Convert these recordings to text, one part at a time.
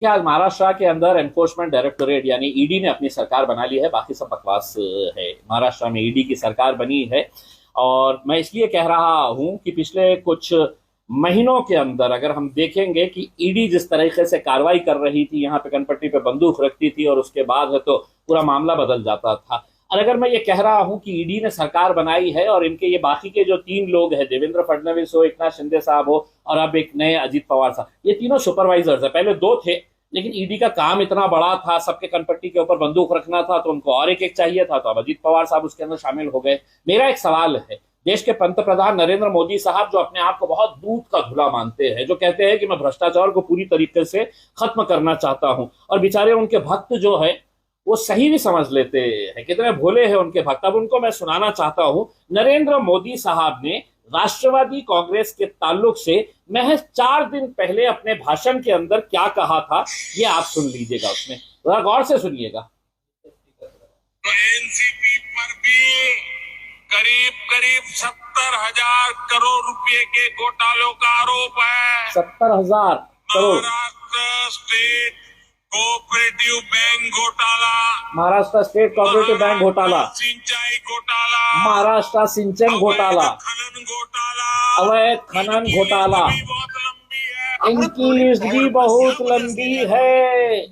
क्या महाराष्ट्र के अंदर एनफोर्समेंट डायरेक्टोरेट यानी ईडी ने अपनी सरकार बना ली है, बाकी सब बकवास है। महाराष्ट्र में ईडी की सरकार बनी है और मैं इसलिए कह रहा हूं कि पिछले कुछ महीनों के अंदर अगर हम देखेंगे कि ईडी जिस तरीके से कार्रवाई कर रही थी, यहाँ पे कनपट्टी पे बंदूक रखती थी और उसके बाद है तो पूरा मामला बदल जाता था। और अगर मैं ये कह रहा हूं कि ईडी ने सरकार बनाई है और इनके ये बाकी के जो तीन लोग हैं, देवेंद्र फडणवीस हो, एकनाथ शिंदे साहब हो और अब एक नए अजीत पवार साहब, ये तीनों सुपरवाइजर्स है। पहले दो थे लेकिन ईडी का काम इतना बड़ा था, सबके कनपट्टी के ऊपर बंदूक रखना था तो उनको और एक चाहिए था, तो अब अजीत पवार साहब उसके अंदर शामिल हो गए। मेरा एक सवाल है, देश के पंतप्रधान नरेंद्र मोदी साहब जो अपने आप को बहुत दूध का धुला मानते हैं, जो कहते हैं कि मैं भ्रष्टाचार को पूरी तरीके से खत्म करना चाहता हूं, और बेचारे उनके भक्त जो है वो सही भी समझ लेते हैं, कितने भोले हैं उनके भक्त। अब उनको मैं सुनाना चाहता हूं, नरेंद्र मोदी साहब ने राष्ट्रवादी कांग्रेस के ताल्लुक से महज 4 दिन पहले अपने भाषण के अंदर क्या कहा था, ये आप सुन लीजिएगा, उसमें जरा गौर से सुनिएगा। एनसीपी पर भी करीब करीब 70,000 करोड़ रुपए के घोटालों का आरोप है। 70,000 crore. Maharashtra state cooperative bank घोटाला, महाराष्ट्र स्टेट कोऑपरेटिव बैंक घोटाला, सिंचाई घोटाला, महाराष्ट्र सिंचन घोटाला, खनन घोटाला, अवैध खनन घोटाला। बहुत लंबी है, इनकी लिस्ट भी बहुत लंबी है,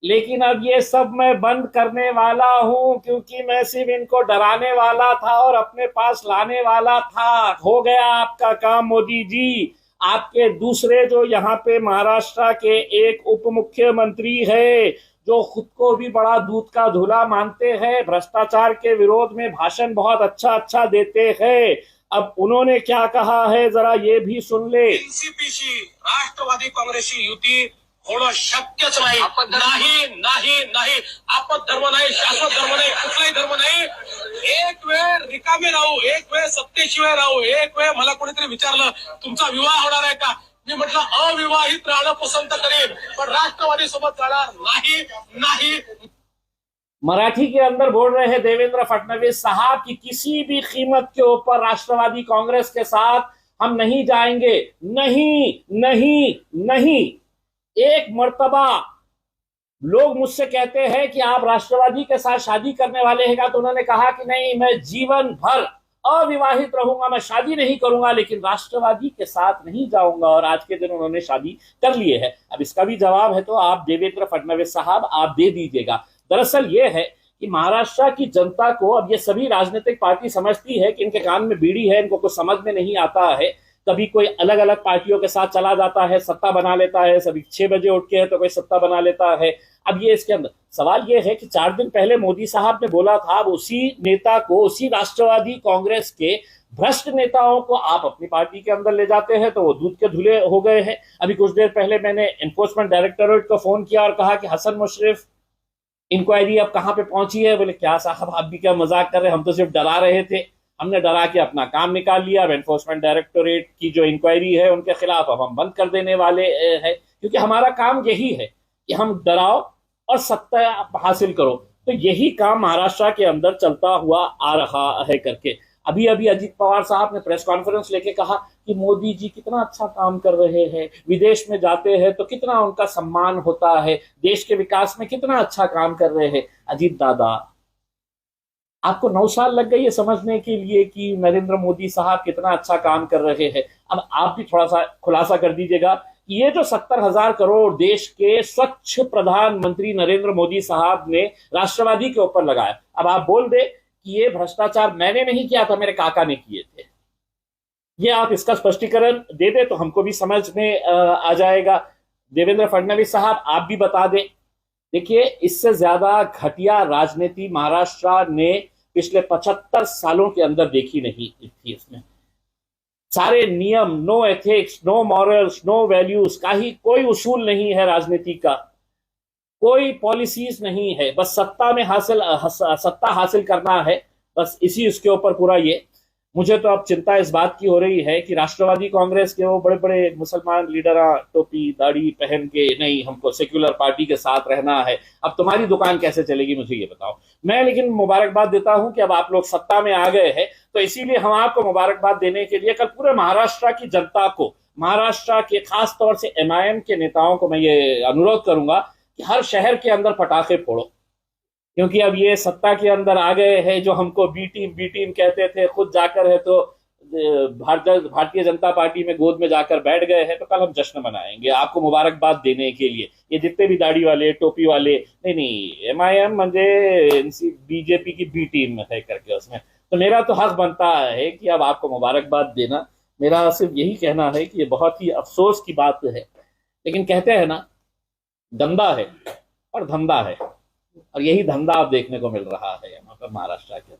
लेकिन अब ये सब मैं बंद करने वाला हूं क्योंकि मैं सिर्फ इनको डराने वाला था और अपने पास लाने वाला था। हो गया आपका काम मोदी जी। आपके दूसरे जो यहाँ पे महाराष्ट्र के एक उप मुख्यमंत्री है जो खुद को भी बड़ा दूध का धुला मानते हैं, भ्रष्टाचार के विरोध में भाषण बहुत अच्छा अच्छा देते हैं, अब उन्होंने क्या कहा है जरा ये भी सुन ले। एनसीपीशी राष्ट्रवादी काँग्रेसची युती होणं शक्यच नाही, नाही नाही नाही। आपत धर्म नाही, शाश्वत धर्म नाही, कुठलाही धर्म नाही। एक वेळ रिकामे राहू, एक वेळ सत्तेशिवाय राहू, एक वेळ मला कोणीतरी विचारलं तुमचा विवाह होणार आहे का, मी म्हटलं अविवाहित राहणं पसंत करेन, पण राष्ट्रवादी सोबत जाणार नाही नाही। मराठी के अंदर बोल रहे हैं देवेंद्र फडणवीस साहब कि किसी भी कीमत के ऊपर राष्ट्रवादी कांग्रेस के साथ हम नहीं जाएंगे, नहीं नहीं नहीं। एक मर्तबा लोग मुझसे कहते हैं कि आप राष्ट्रवादी के साथ शादी करने वाले हैं का, तो उन्होंने कहा कि नहीं, मैं जीवन भर अविवाहित रहूंगा, मैं शादी नहीं करूंगा लेकिन राष्ट्रवादी के साथ नहीं जाऊंगा, और आज के दिन उन्होंने शादी कर लिए है। अब इसका भी जवाब है तो आप देवेंद्र फडणवीस साहब आप दे दीजिएगा। दरअसल ये है कि महाराष्ट्र की जनता को अब ये सभी राजनीतिक पार्टी समझती है कि इनके कान में बीड़ी है, इनको कुछ समझ में नहीं आता है। कभी कोई अलग अलग पार्टियों के साथ चला जाता है, सत्ता बना लेता है, सभी 6 बजे उठ के है तो कोई सत्ता बना लेता है। अब ये इसके अंदर सवाल ये है कि 4 दिन पहले मोदी साहब ने बोला था, उसी नेता को, उसी राष्ट्रवादी कांग्रेस के भ्रष्ट नेताओं को आप अपनी पार्टी के अंदर ले जाते हैं तो वो दूध के धुले हो गए हैं। अभी कुछ देर पहले मैंने एनफोर्समेंट डायरेक्टोरेट को फोन किया और कहा कि हसन मुशर्रफ इंक्वायरी अब कहां पे पहुंची है। बोले क्या साहब आप भी क्या मजाक कर रहे हैं, हम तो सिर्फ डरा रहे थे, हमने डरा के अपना काम निकाल लिया। अब एनफोर्समेंट डायरेक्टोरेट की जो इंक्वायरी है उनके खिलाफ अब हम बंद कर देने वाले हैं, क्योंकि हमारा काम यही है कि हम डराओ और सत्ता हासिल करो। तो यही काम महाराष्ट्र के अंदर चलता हुआ आ रहा है करके। अभी अभी अजीत पवार साहब ने प्रेस कॉन्फ्रेंस लेके कहा कि मोदी जी कितना अच्छा काम कर रहे हैं, विदेश में जाते हैं तो कितना उनका सम्मान होता है, देश के विकास में कितना अच्छा काम कर रहे हैं। अजीत दादा, आपको 9 साल लग गए ये समझने के लिए कि नरेंद्र मोदी साहब कितना अच्छा काम कर रहे हैं। अब आप भी थोड़ा सा खुलासा कर दीजिएगा कि ये जो 70,000 करोड़ देश के स्वच्छ प्रधानमंत्री नरेंद्र मोदी साहब ने राष्ट्रवादी के ऊपर लगाया, अब आप बोल दे कि ये भ्रष्टाचार मैंने नहीं किया था, मेरे काका ने किए थे। ये आप इसका स्पष्टीकरण दे दे तो हमको भी समझ में आ जाएगा। देवेंद्र फडणवीस साहब आप भी बता दें। देखिए, इससे ज्यादा घटिया राजनीति महाराष्ट्र ने पिछले 75 सालों के अंदर देखी नहीं थी। इसमें सारे नियम, no ethics, no morals, no values का ही कोई उसूल नहीं है, राजनीति का कोई पॉलिसीज नहीं है, बस सत्ता हासिल करना है, बस इसी उसके ऊपर पूरा ये। मुझे तो अब चिंता इस बात की हो रही है कि राष्ट्रवादी कांग्रेस के वो बड़े बड़े मुसलमान लीडर टोपी दाढ़ी पहन के, नहीं हमको सेक्युलर पार्टी के साथ रहना है, अब तुम्हारी दुकान कैसे चलेगी मुझे ये बताओ। मैं लेकिन मुबारकबाद देता हूं कि अब आप लोग सत्ता में आ गए हैं, तो इसीलिए हम आपको मुबारकबाद देने के लिए कल पूरे महाराष्ट्र की जनता को महाराष्ट्र के खास तौर से एमआईएम के नेताओं को मैं ये अनुरोध करूंगा कि हर शहर के अंदर पटाखे फोड़ो, क्योंकि अब ये सत्ता के अंदर आ गए हैं जो हमको बी टीम कहते थे, खुद जाकर है तो भारतीय जनता पार्टी में गोद में जाकर बैठ गए हैं। तो कल हम जश्न मनाएंगे आपको मुबारकबाद देने के लिए। ये जितने भी दाढ़ी वाले टोपी वाले, नहीं एमआईएम म्हणजे बीजेपी की बी टीम है करके उसमें, तो मेरा तो हक बनता है कि अब आपको मुबारकबाद देना। मेरा सिर्फ यही कहना है कि ये बहुत ही अफसोस की बात है, लेकिन कहते हैं ना धंधा है और धंधा है, और यही धंधा आप देखने को मिल रहा है यहाँ पर महाराष्ट्र के।